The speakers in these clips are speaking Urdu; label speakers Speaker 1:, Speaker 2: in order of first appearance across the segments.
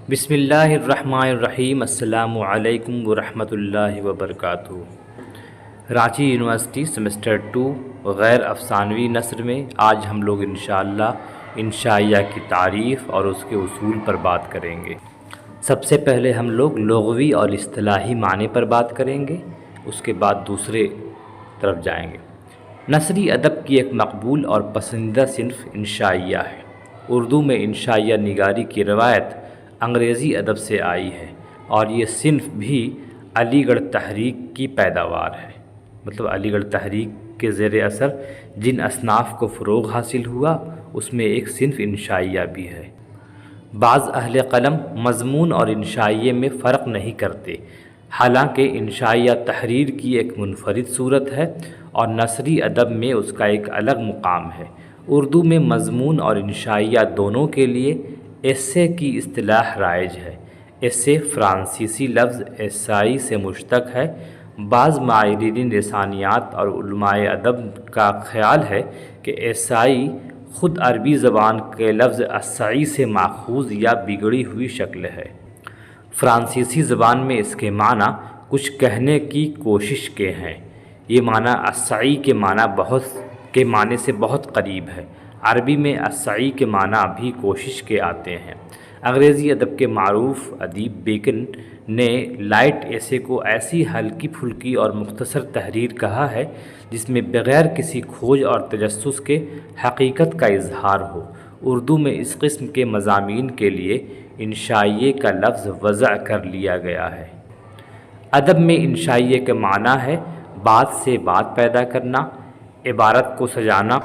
Speaker 1: بسم اللہ الرحمن الرحیم۔ السلام علیکم ورحمۃ اللہ وبرکاتہ۔ رانچی یونیورسٹی سیمسٹر 2 غیر افسانوی نثر میں آج ہم لوگ انشاءاللہ انشائیہ کی تعریف اور اس کے اصول پر بات کریں گے۔ سب سے پہلے ہم لوگ لغوی اور اصطلاحی معنی پر بات کریں گے، اس کے بعد دوسرے طرف جائیں گے۔ نثری ادب کی ایک مقبول اور پسندیدہ صنف انشائیہ ہے۔ اردو میں انشائیہ نگاری کی روایت انگریزی ادب سے آئی ہے اور یہ صنف بھی علی گڑھ تحریک کی پیداوار ہے۔ مطلب علی گڑھ تحریک کے زیر اثر جن اصناف کو فروغ حاصل ہوا اس میں ایک صنف انشائیہ بھی ہے۔ بعض اہل قلم مضمون اور انشائیے میں فرق نہیں کرتے، حالانکہ انشائیہ تحریر کی ایک منفرد صورت ہے اور نثری ادب میں اس کا ایک الگ مقام ہے۔ اردو میں مضمون اور انشائیہ دونوں کے لیے ایسے کی اصطلاح رائج ہے۔ ایسے فرانسیسی لفظ ایسائی سے مشتق ہے۔ بعض ماہرین لسانیات اور علماء ادب کا خیال ہے کہ ایسائی خود عربی زبان کے لفظ السعی سے ماخوذ یا بگڑی ہوئی شکل ہے۔ فرانسیسی زبان میں اس کے معنی کچھ کہنے کی کوشش کے ہیں۔ یہ معنی السعی کے معنی سے بہت قریب ہے۔ عربی میں السعی کے معنی بھی کوشش کے آتے ہیں۔ انگریزی ادب کے معروف ادیب بیکن نے لائٹ ایسے کو ایسی ہلکی پھلکی اور مختصر تحریر کہا ہے جس میں بغیر کسی کھوج اور تجسس کے حقیقت کا اظہار ہو۔ اردو میں اس قسم کے مضامین کے لیے انشائیے کا لفظ وضع کر لیا گیا ہے۔ ادب میں انشائیے کا معنی ہے بات سے بات پیدا کرنا، عبارت کو سجانا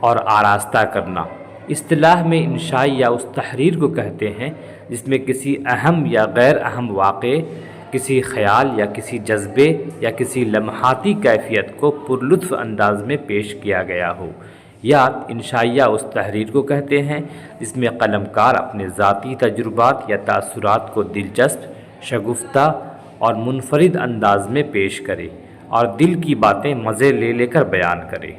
Speaker 1: اور آراستہ کرنا۔ اصطلاح میں انشائیہ اس تحریر کو کہتے ہیں جس میں کسی اہم یا غیر اہم واقعے، کسی خیال یا کسی جذبے یا کسی لمحاتی کیفیت کو پرلطف انداز میں پیش کیا گیا ہو۔ یا انشائیہ اس تحریر کو کہتے ہیں جس میں قلمکار اپنے ذاتی تجربات یا تاثرات کو دلچسپ، شگفتہ اور منفرد انداز میں پیش کرے اور دل کی باتیں مزے لے لے کر بیان کرے۔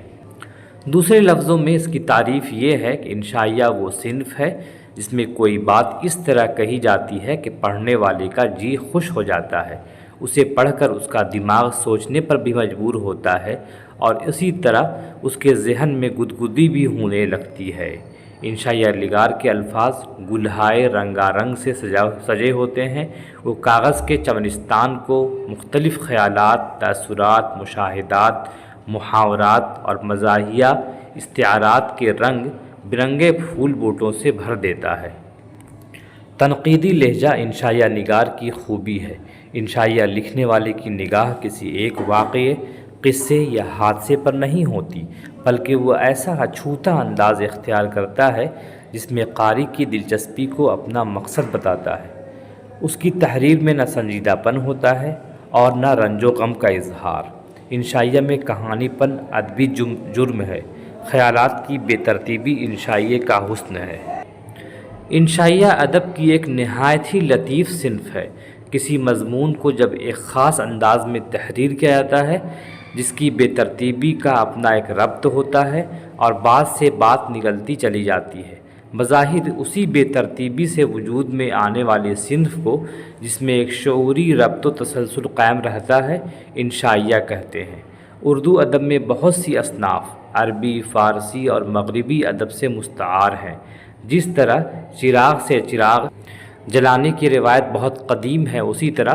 Speaker 1: دوسرے لفظوں میں اس کی تعریف یہ ہے کہ انشائیہ وہ صنف ہے جس میں کوئی بات اس طرح کہی جاتی ہے کہ پڑھنے والے کا جی خوش ہو جاتا ہے، اسے پڑھ کر اس کا دماغ سوچنے پر بھی مجبور ہوتا ہے اور اسی طرح اس کے ذہن میں گدگدی بھی ہونے لگتی ہے۔ انشائیہ نگار کے الفاظ گلہائے رنگا رنگ سے سجے ہوتے ہیں۔ وہ کاغذ کے چمنستان کو مختلف خیالات، تاثرات، مشاہدات، محاورات اور مزاحیہ استعارات کے رنگ برنگے پھول بوٹوں سے بھر دیتا ہے۔ تنقیدی لہجہ انشائیہ نگار کی خوبی ہے۔ انشائیہ لکھنے والے کی نگاہ کسی ایک واقعے، قصے یا حادثے پر نہیں ہوتی، بلکہ وہ ایسا اچھوتا انداز اختیار کرتا ہے جس میں قاری کی دلچسپی کو اپنا مقصد بتاتا ہے۔ اس کی تحریر میں نہ سنجیدہ پن ہوتا ہے اور نہ رنج و غم کا اظہار۔ انشائیہ میں کہانی پن ادبی جرم ہے۔ خیالات کی بے ترتیبی انشائیے کا حسن ہے۔ انشائیہ ادب کی ایک نہایت ہی لطیف صنف ہے۔ کسی مضمون کو جب ایک خاص انداز میں تحریر کیا جاتا ہے جس کی بے ترتیبی کا اپنا ایک ربط ہوتا ہے اور بات سے بات نکلتی چلی جاتی ہے، بظاہر اسی بے ترتیبی سے وجود میں آنے والے صنف کو جس میں ایک شعوری ربط و تسلسل قائم رہتا ہے انشائیہ کہتے ہیں۔ اردو ادب میں بہت سی اصناف عربی، فارسی اور مغربی ادب سے مستعار ہیں۔ جس طرح چراغ سے چراغ جلانے کی روایت بہت قدیم ہے، اسی طرح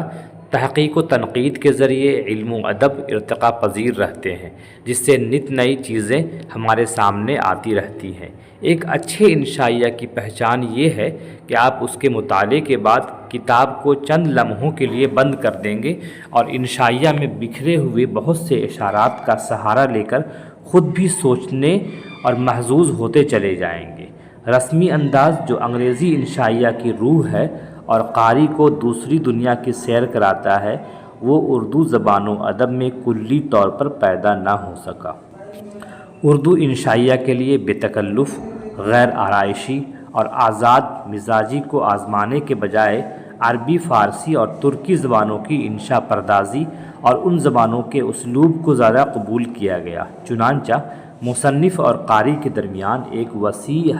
Speaker 1: تحقیق و تنقید کے ذریعے علم و ادب ارتقاء پذیر رہتے ہیں جس سے نت نئی چیزیں ہمارے سامنے آتی رہتی ہیں۔ ایک اچھے انشائیہ کی پہچان یہ ہے کہ آپ اس کے مطالعے کے بعد کتاب کو چند لمحوں کے لیے بند کر دیں گے اور انشائیہ میں بکھرے ہوئے بہت سے اشارات کا سہارا لے کر خود بھی سوچنے اور محظوظ ہوتے چلے جائیں گے۔ رسمی انداز جو انگریزی انشائیہ کی روح ہے اور قاری کو دوسری دنیا کی سیر کراتا ہے، وہ اردو زبان و ادب میں کلی طور پر پیدا نہ ہو سکا۔ اردو انشائیہ کے لیے بے تکلف، غیر آرائشی اور آزاد مزاجی کو آزمانے کے بجائے عربی، فارسی اور ترکی زبانوں کی انشاء پردازی اور ان زبانوں کے اسلوب کو زیادہ قبول کیا گیا۔ چنانچہ مصنف اور قاری کے درمیان ایک وسیع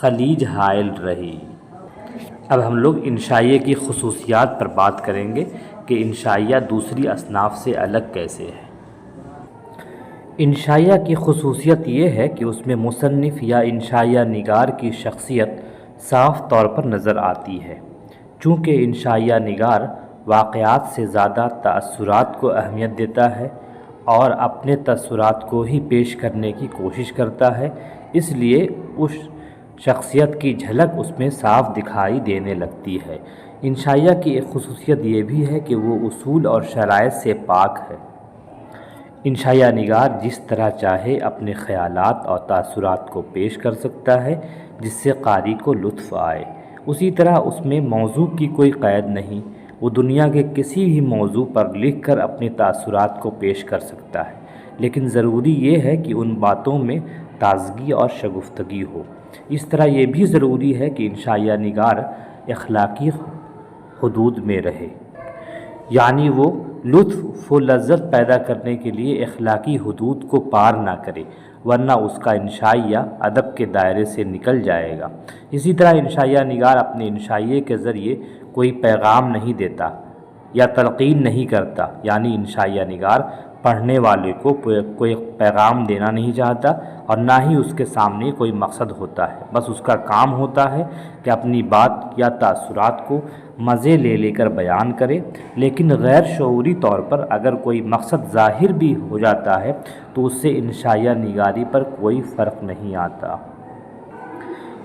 Speaker 1: خلیج حائل رہی۔ اب ہم لوگ انشائیہ کی خصوصیات پر بات کریں گے کہ انشائیہ دوسری اصناف سے الگ کیسے ہے۔ انشائیہ کی خصوصیت یہ ہے کہ اس میں مصنف یا انشائیہ نگار کی شخصیت صاف طور پر نظر آتی ہے۔ چونکہ انشائیہ نگار واقعات سے زیادہ تأثرات کو اہمیت دیتا ہے اور اپنے تأثرات کو ہی پیش کرنے کی کوشش کرتا ہے، اس لیے اس شخصیت کی جھلک اس میں صاف دکھائی دینے لگتی ہے۔ انشائیہ کی ایک خصوصیت یہ بھی ہے کہ وہ اصول اور شرائط سے پاک ہے۔ انشائیہ نگار جس طرح چاہے اپنے خیالات اور تاثرات کو پیش کر سکتا ہے جس سے قاری کو لطف آئے۔ اسی طرح اس میں موضوع کی کوئی قید نہیں، وہ دنیا کے کسی بھی موضوع پر لکھ کر اپنے تاثرات کو پیش کر سکتا ہے، لیکن ضروری یہ ہے کہ ان باتوں میں تازگی اور شگفتگی ہو۔ اس طرح یہ بھی ضروری ہے کہ انشائیہ نگار اخلاقی حدود میں رہے، یعنی وہ لطف و لذت پیدا کرنے کے لیے اخلاقی حدود کو پار نہ کرے، ورنہ اس کا انشائیہ ادب کے دائرے سے نکل جائے گا۔ اسی طرح انشائیہ نگار اپنے انشائیے کے ذریعے کوئی پیغام نہیں دیتا یا تلقین نہیں کرتا، یعنی انشائیہ نگار پڑھنے والے کو کوئی پیغام دینا نہیں چاہتا اور نہ ہی اس کے سامنے کوئی مقصد ہوتا ہے، بس اس کا کام ہوتا ہے کہ اپنی بات یا تاثرات کو مزے لے لے کر بیان کرے، لیکن غیر شعوری طور پر اگر کوئی مقصد ظاہر بھی ہو جاتا ہے تو اس سے انشائیہ نگاری پر کوئی فرق نہیں آتا۔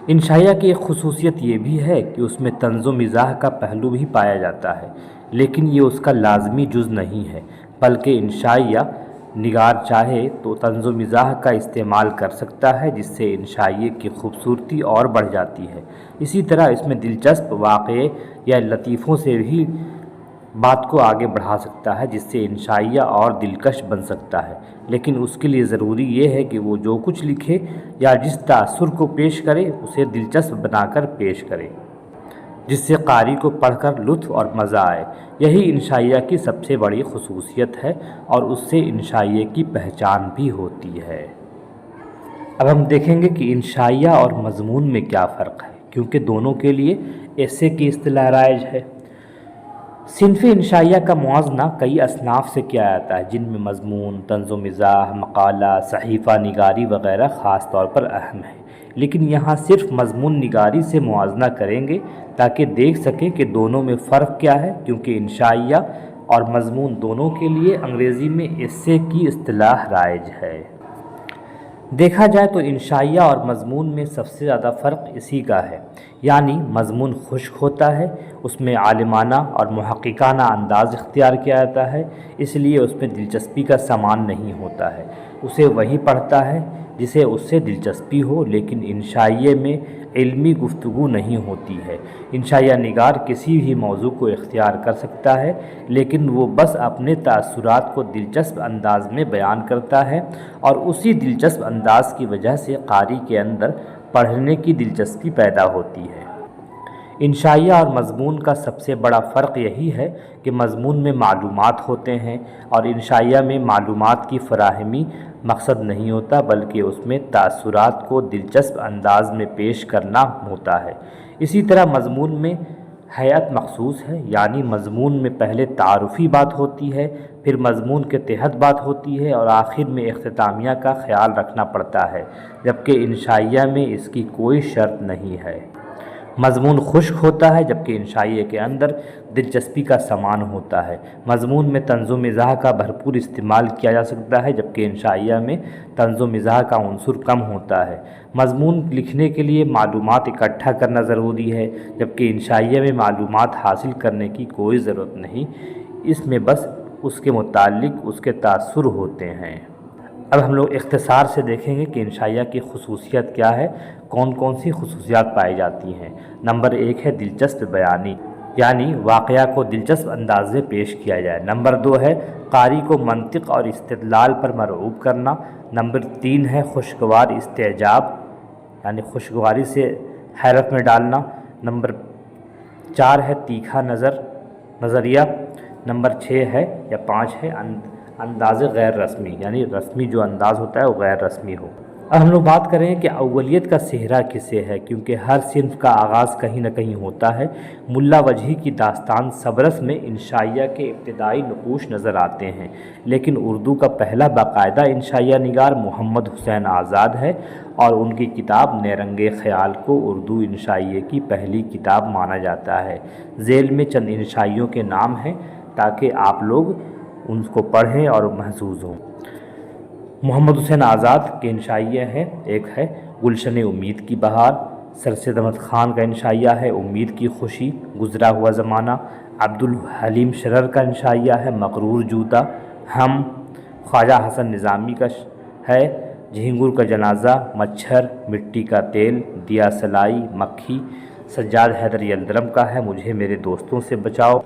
Speaker 1: انشائیہ کی ایک خصوصیت یہ بھی ہے کہ اس میں طنز و مزاح کا پہلو بھی پایا جاتا ہے، لیکن یہ اس کا لازمی جز نہیں ہے، بلکہ انشائیہ نگار چاہے تو طنز و مزاح کا استعمال کر سکتا ہے جس سے انشائیے کی خوبصورتی اور بڑھ جاتی ہے۔ اسی طرح اس میں دلچسپ واقعے یا لطیفوں سے بھی بات کو آگے بڑھا سکتا ہے جس سے انشائیہ اور دلکش بن سکتا ہے، لیکن اس کے لیے ضروری یہ ہے کہ وہ جو کچھ لکھے یا جس تاثر کو پیش کرے اسے دلچسپ بنا کر پیش کرے جس سے قاری کو پڑھ کر لطف اور مزہ آئے۔ یہی انشائیہ کی سب سے بڑی خصوصیت ہے اور اس سے انشائیے کی پہچان بھی ہوتی ہے۔ اب ہم دیکھیں گے کہ انشائیہ اور مضمون میں کیا فرق ہے، کیونکہ دونوں کے لیے ایسے کی اصطلاح رائج ہے۔ صنف انشائیہ کا موازنہ کئی اصناف سے کیا جاتا ہے، جن میں مضمون، طنز و مزاح، مقالہ، صحیفہ نگاری وغیرہ خاص طور پر اہم ہے، لیکن یہاں صرف مضمون نگاری سے موازنہ کریں گے تاکہ دیکھ سکیں کہ دونوں میں فرق کیا ہے، کیونکہ انشائیہ اور مضمون دونوں کے لیے انگریزی میں ایسے کی اصطلاح رائج ہے۔ دیکھا جائے تو انشائیہ اور مضمون میں سب سے زیادہ فرق اسی کا ہے، یعنی مضمون خشک ہوتا ہے، اس میں عالمانہ اور محققانہ انداز اختیار کیا جاتا ہے، اس لیے اس میں دلچسپی کا سامان نہیں ہوتا ہے، اسے وہی پڑھتا ہے جسے اس سے دلچسپی ہو، لیکن انشائیے میں علمی گفتگو نہیں ہوتی ہے۔ انشائیہ نگار کسی بھی موضوع کو اختیار کر سکتا ہے، لیکن وہ بس اپنے تاثرات کو دلچسپ انداز میں بیان کرتا ہے اور اسی دلچسپ انداز کی وجہ سے قاری کے اندر پڑھنے کی دلچسپی پیدا ہوتی ہے۔ انشائیہ اور مضمون کا سب سے بڑا فرق یہی ہے کہ مضمون میں معلومات ہوتے ہیں اور انشائیہ میں معلومات کی فراہمی مقصد نہیں ہوتا، بلکہ اس میں تاثرات کو دلچسپ انداز میں پیش کرنا ہوتا ہے۔ اسی طرح مضمون میں ہیئت مخصوص ہے، یعنی مضمون میں پہلے تعارفی بات ہوتی ہے، پھر مضمون کے تحت بات ہوتی ہے اور آخر میں اختتامیہ کا خیال رکھنا پڑتا ہے، جبکہ انشائیہ میں اس کی کوئی شرط نہیں ہے۔ مضمون خشک ہوتا ہے جبکہ انشائیے کے اندر دلچسپی کا سامان ہوتا ہے۔ مضمون میں طنز و مزاح کا بھرپور استعمال کیا جا سکتا ہے جبکہ انشائیہ میں طنز و مزاح کا عنصر کم ہوتا ہے۔ مضمون لکھنے کے لیے معلومات اکٹھا کرنا ضروری ہے جبکہ انشائیہ میں معلومات حاصل کرنے کی کوئی ضرورت نہیں، اس میں بس اس کے متعلق اس کے تاثر ہوتے ہیں۔ اب ہم لوگ اختصار سے دیکھیں گے کہ انشائیہ کی خصوصیت کیا ہے، کون کون سی خصوصیات پائی جاتی ہیں۔ نمبر 1 ہے دلچسپ بیانی، یعنی واقعہ کو دلچسپ انداز میں پیش کیا جائے۔ نمبر 2 ہے قاری کو منطق اور استدلال پر مرغوب کرنا۔ نمبر 3 ہے خوشگوار استعجاب، یعنی خوشگواری سے حیرت میں ڈالنا۔ نمبر 4 ہے تیکھا نظریہ۔ نمبر 6 ہے یا 5 ہے انداز غیر رسمی، یعنی رسمی جو انداز ہوتا ہے وہ غیر رسمی ہو۔ اب ہم لوگ بات کریں کہ اولیت کا صحرا کسے ہے، کیونکہ ہر صنف کا آغاز کہیں نہ کہیں ہوتا ہے۔ ملا وجہی کی داستان سبرس میں انشائیہ کے ابتدائی نقوش نظر آتے ہیں، لیکن اردو کا پہلا باقاعدہ انشائیہ نگار محمد حسین آزاد ہے، اور ان کی کتاب نیرنگ خیال کو اردو انشائیہ کی پہلی کتاب مانا جاتا ہے۔ ذیل میں چند انشائیوں کے نام ہیں تاکہ آپ لوگ ان کو پڑھیں اور محظوظ ہوں۔ محمد حسین آزاد کے انشائیہ ہیں، ایک ہے گلشن امید کی بہار، سر سید احمد خان کا انشائیہ ہے امید کی خوشی، گزرا ہوا زمانہ، عبدالحلیم شرر کا انشائیہ ہے مغرور جوتا، ہم، خواجہ حسن نظامی کا ہے جھینگور کا جنازہ، مچھر، مٹی کا تیل، دیا سلائی، مکھی، سجاد حیدر یلدرم کا ہے مجھے میرے دوستوں سے بچاؤ،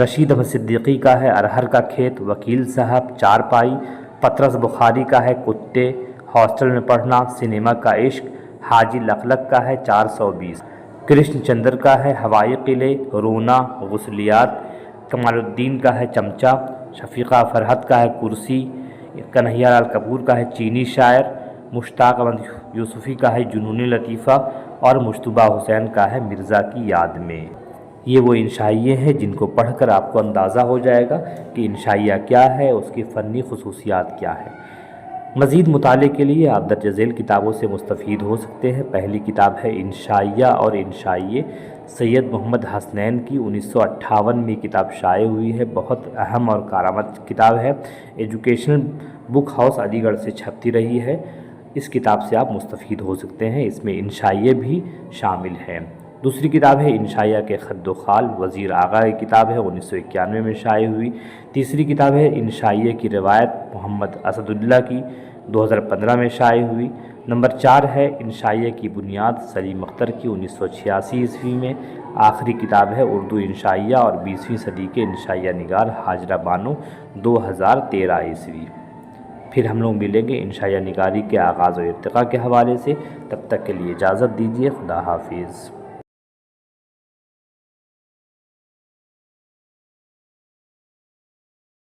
Speaker 1: رشید احمد صدیقی کا ہے ارہر کا کھیت، وکیل صاحب، چارپائی، پطرس بخاری کا ہے کتے، ہاسٹل میں پڑھنا، سنیما کا عشق، حاجی لقلق کا ہے 420، کرشن چندر کا ہے ہوائی قلعے، رونا، غسلیات، کمال الدین کا ہے چمچہ، شفیقہ فرحت کا ہے کرسی، کنہیا لال کپور کا ہے چینی شاعر، مشتاق احمد یوسفی کا ہے جنون لطیفہ، اور مشتبہ حسین کا ہے مرزا کی یاد میں۔ یہ وہ انشائیے ہیں جن کو پڑھ کر آپ کو اندازہ ہو جائے گا کہ انشائیہ کیا ہے، اس کی فنی خصوصیات کیا ہے۔ مزید مطالعے کے لیے آپ درج ذیل کتابوں سے مستفید ہو سکتے ہیں۔ پہلی کتاب ہے انشائیہ اور انشائیے، سید محمد حسنین کی 1958 میں کتاب شائع ہوئی ہے، بہت اہم اور کارآمد کتاب ہے، ایجوکیشنل بک ہاؤس علی گڑھ سے چھپتی رہی ہے۔ اس کتاب سے آپ مستفید ہو سکتے ہیں، اس میں انشائیے بھی شامل ہیں۔ دوسری کتاب ہے انشائیہ کے خد و خال، وزیر آغا کی کتاب ہے 1991 میں شائع ہوئی۔ تیسری کتاب ہے انشائیہ کی روایت، محمد اسد اللہ کی، 2015 میں شائع ہوئی۔ نمبر 4 ہے انشائیہ کی بنیاد، سلیم اختر کی، 1986 عیسوی میں۔ آخری کتاب ہے اردو انشائیہ اور 20ویں صدی کے انشائیہ نگار ہاجرہ بانو، 2013 عیسوی۔ پھر ہم لوگ ملیں گے انشائیہ نگاری کے آغاز و ارتقاء کے حوالے سے، تب تک کے لیے اجازت دیجیے، خدا حافظ۔